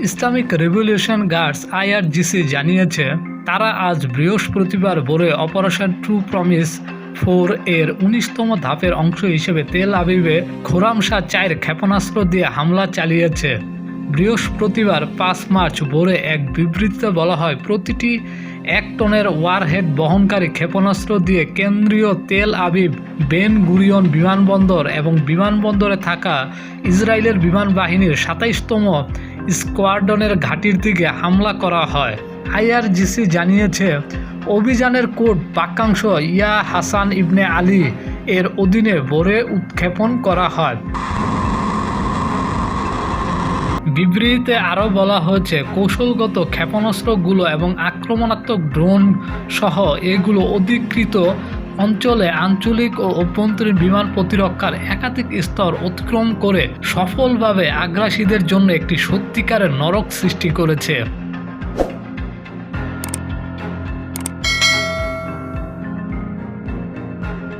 Islamic revolution guards IRGC জানিয়েছে, তারা আজ বৃহস্পতিবার ভোরে অপারেশন ট্রু প্রমিস 4 এর 19তম ধাপের অংশ হিসেবে তেল আবিবে খোরামশা-4 ক্ষেপণাস্ত্র দিয়ে হামলা চালিয়েছে। বৃহস্পতিবার 5 মার্চ ভোরে এক বিবৃতিতে বলা হয়, প্রতিটি 1 টনের ওয়ারহেড বহনকারী ক্ষেপণাস্ত্র দিয়ে কেন্দ্রীয় তেল আবিব বেন গুরিয়ন বিমানবন্দর এবং বিমানবন্দরে থাকা ইসরায়েলের বিমান বাহিনীর 27তম স্কোয়াড্রনের ঘাঁটির দিকে হামলা করা হয়। আইআরজিসি জানিয়েছে, অভিযানের কোড বাক্যাংশ ইয়া হাসান ইবনে আলী এর অধীনে ভোরে উৎক্ষেপণ করা হয়। বিবৃতিতে আরও বলা হয়েছে, কৌশলগত ক্ষেপণাস্ত্রগুলো এবং আক্রমণাত্মক ড্রোন সহ এগুলো অধিকৃত অঞ্চলে আঞ্চলিক ও অভ্যন্তরীণ বিমান প্রতিরক্ষার একাধিক স্তর অতিক্রম করে সফলভাবে আগ্রাসীদের জন্য একটি সত্যিকারের নরক সৃষ্টি করেছে।